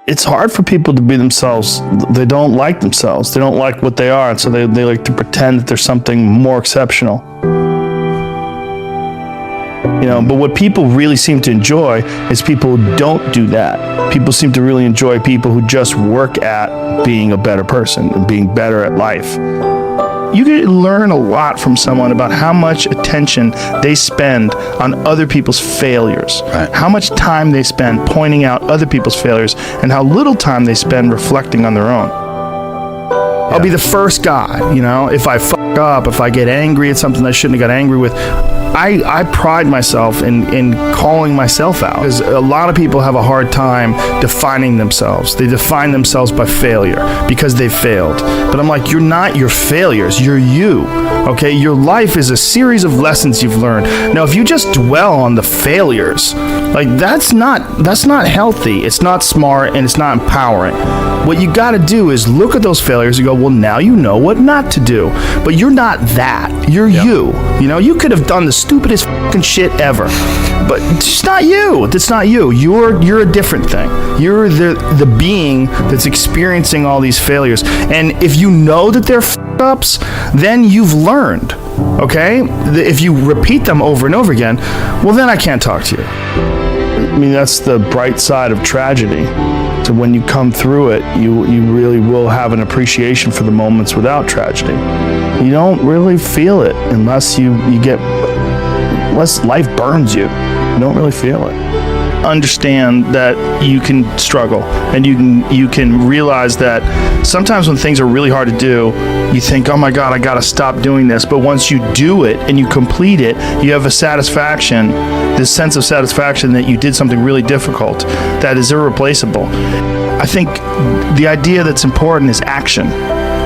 it's hard for people to be themselves. They don't like themselves. They don't like what they are. And so they like to pretend that there's something more exceptional. But what people really seem to enjoy is people who don't do that. People seem to really enjoy people who just work at being a better person and being better at life. You can learn a lot from someone about how much attention they spend on other people's failures, right. How much time they spend pointing out other people's failures, and how little time they spend reflecting on their own. Yeah. I'll be the first guy, if I fuck up, if I get angry at something I shouldn't have got angry with. I pride myself in calling myself out, because a lot of people have a hard time defining themselves. They define themselves by failure because they failed. But I'm like, you're not your failures, you're you. Okay, your life is a series of lessons you've learned. Now, if you just dwell on the failures, like that's not healthy. It's not smart, and it's not empowering. What you got to do is look at those failures and go, well, now you know what not to do. But you're not that. You're you. You could have done the stupidest fucking shit ever, but it's not you. That's not you. You're a different thing. You're the being that's experiencing all these failures. And if you know that they're ups, then you've learned. Okay? If you repeat them over and over again, well, then I can't talk to you. I mean, that's the bright side of tragedy. So when you come through it, you really will have an appreciation for the moments without tragedy. You don't really feel it unless unless life burns you. You don't really feel it. Understand that you can struggle, and you can realize that sometimes when things are really hard to do, you think, oh my God, I gotta stop doing this. But once you do it and you complete it, you have a satisfaction, this sense of satisfaction that you did something really difficult that is irreplaceable. I think the idea that's important is action.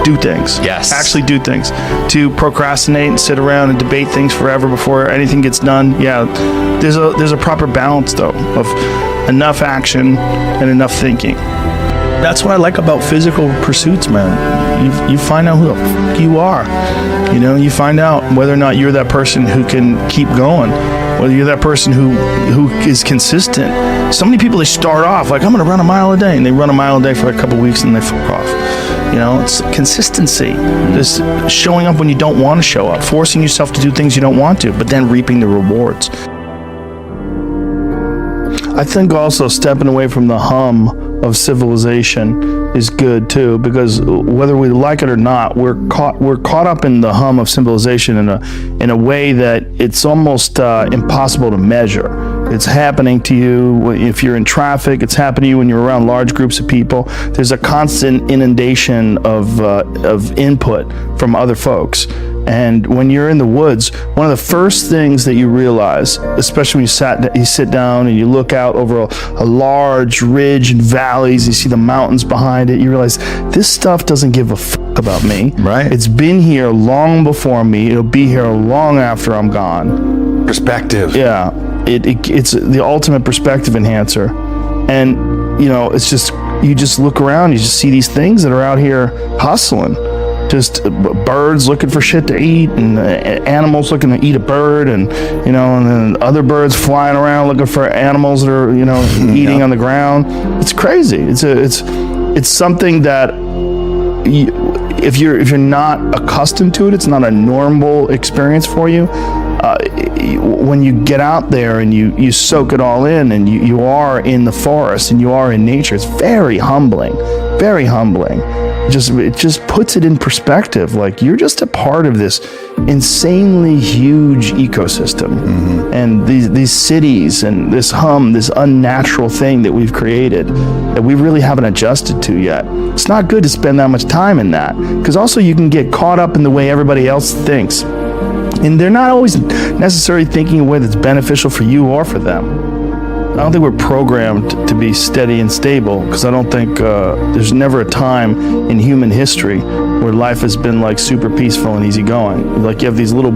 Do things. Yes. Actually do things. To procrastinate and sit around and debate things forever before anything gets done, yeah, there's a proper balance, though, of enough action and enough thinking. That's what I like about physical pursuits, man. You find out who the fuck you are. You find out whether or not you're that person who can keep going, whether you're that person who is consistent. So many people, they start off like, I'm going to run a mile a day, and they run a mile a day for a couple weeks and they fuck off. It's consistency. Just showing up when you don't want to show up, forcing yourself to do things you don't want to, but then reaping the rewards. I think also stepping away from the hum of civilization is good too, because whether we like it or not, we're caught up in the hum of civilization in a way that it's almost impossible to measure. It's happening to you if you're in traffic. It's happening to you when you're around large groups of people. There's a constant inundation of input from other folks. And when you're in the woods, one of the first things that you realize, especially when you sit down and you look out over a large ridge and valleys, you see the mountains behind it, you realize this stuff doesn't give a fuck about me. Right. It's been here long before me. It'll be here long after I'm gone. Perspective. Yeah. It's the ultimate perspective enhancer. And, it's just, you just look around, you just see these things that are out here hustling. Just birds looking for shit to eat, and animals looking to eat a bird, and and then other birds flying around looking for animals that are eating on the ground. It's crazy. It's something that if you're not accustomed to it, it's not a normal experience for you. When you get out there and you soak it all in, and you are in the forest and you are in nature, it's very humbling, very humbling. It just puts it in perspective. Like, you're just a part of this insanely huge ecosystem. Mm-hmm. And these cities and this this unnatural thing that we've created that we really haven't adjusted to yet. It's not good to spend that much time in that, because also you can get caught up in the way everybody else thinks. And they're not always necessarily thinking in a way that's beneficial for you or for them. I don't think we're programmed to be steady and stable, because I don't think there's never a time in human history where life has been like super peaceful and easygoing. Like, you have these little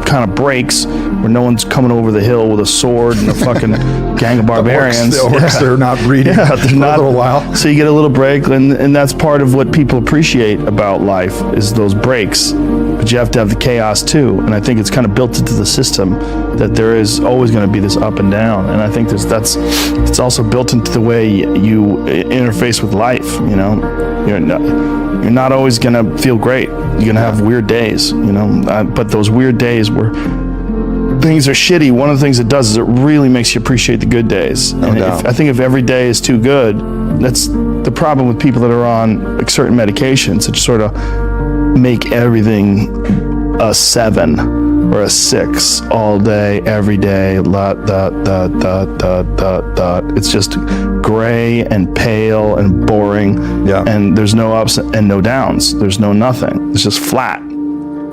kind of breaks where no one's coming over the hill with a sword and a fucking gang of barbarians. The orcs, they're not breeding for a little while. So you get a little break, and that's part of what people appreciate about life, is those breaks. but you have to have the chaos too. And I think it's kind of built into the system that there is always going to be this up and down. And I think it's also built into the way you interface with life. You know, you're not always going to feel great. You're going to have weird days, you know, but those weird days where things are shitty, one of the things it does is it really makes you appreciate the good days. No doubt. I think if every day is too good, that's the problem with people that are on like certain medications that sort of make everything a 7 or a 6 all day, every day. It's just gray and pale and boring. Yeah. And there's no ups and no downs. There's no nothing. It's just flat.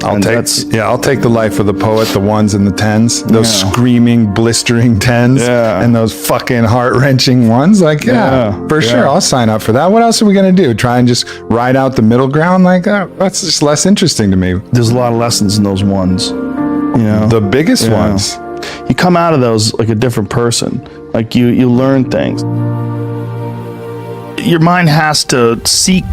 I'll take the life of the poet, the 1s and the 10s, those screaming, blistering 10s, and those fucking heart-wrenching 1s. Like, for sure, I'll sign up for that. What else are we gonna do? Try and just ride out the middle ground? Like, that's just less interesting to me. There's a lot of lessons in those ones. You know, the biggest ones. You come out of those like a different person. Like you learn things. Your mind has to seek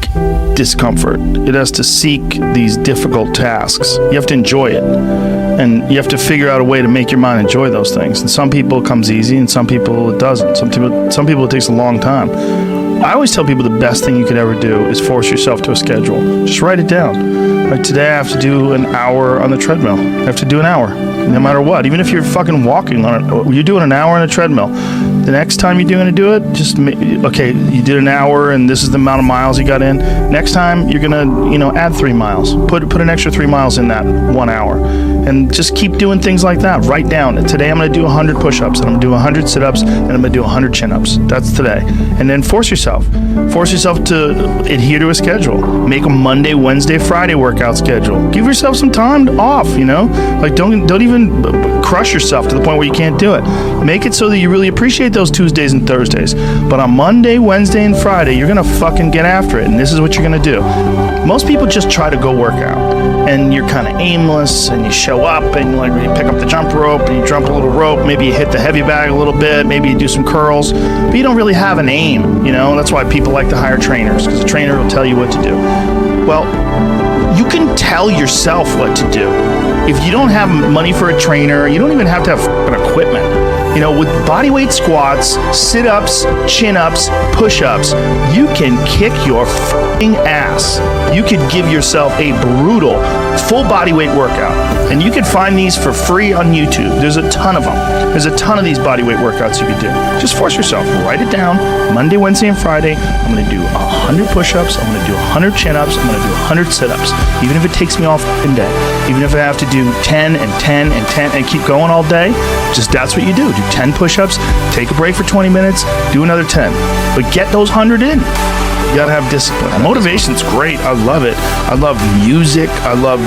discomfort. It has to seek these difficult tasks. You have to enjoy it. And you have to figure out a way to make your mind enjoy those things. And some people it comes easy and some people it doesn't. Some people it takes a long time. I always tell people the best thing you could ever do is force yourself to a schedule. Just write it down. Like today I have to do an hour on the treadmill. I have to do an hour, no matter what. Even if you're fucking walking on it, you're doing an hour on a treadmill. The next time you're going to do it, just okay, you did an hour and this is the amount of miles you got in. Next time you're going to, add 3 miles. Put an extra 3 miles in that 1 hour. And just keep doing things like that. Write down, today I'm going to do 100 push-ups, and I'm going to do 100 sit-ups, and I'm going to do 100 chin-ups. That's today. And then force yourself to adhere to a schedule. Make a Monday, Wednesday, Friday workout schedule. Give yourself some time off, Like don't even crush yourself to the point where you can't do it. Make it so that you really appreciate those Tuesdays and Thursdays. But on Monday, Wednesday, and Friday, you're going to fucking get after it. And this is what you're going to do. Most people just try to go work out. And you're kind of aimless, and you show up, and you pick up the jump rope, and you jump a little rope, maybe you hit the heavy bag a little bit, maybe you do some curls, but you don't really have an aim, That's why people like to hire trainers, because the trainer will tell you what to do. Well, you can tell yourself what to do. If you don't have money for a trainer, you don't even have to have equipment. With bodyweight squats, sit-ups, chin-ups, push-ups, you can kick your f***ing ass. You could give yourself a brutal full bodyweight workout. And you can find these for free on YouTube. There's a ton of them. There's a ton of these bodyweight workouts you could do. Just force yourself. Write it down. Monday, Wednesday, and Friday, I'm going to do 100 push-ups. I'm going to do 100 chin-ups. I'm going to do 100 sit-ups. Even if it takes me all f***ing day. Even if I have to do 10 and 10 and 10 and keep going all day, just that's what you do. Do 10 push-ups, take a break for 20 minutes, do another 10. But get those 100 in. You gotta have discipline. Motivation's great. I love it. I love music. I love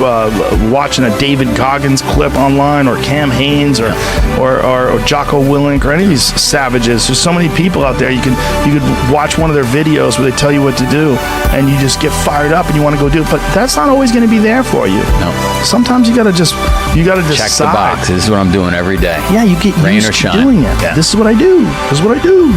watching a David Goggins clip online, or Cam Haines, or Jocko Willink, or any of these savages. There's so many people out there. You could watch one of their videos where they tell you what to do, and you just get fired up and you want to go do it. But that's not always going to be there for you. No. Sometimes you gotta decide. Check the box. This is what I'm doing every day. Yeah, you get rain used or to shine. doing it. Yeah. This is what I do. This is what I do.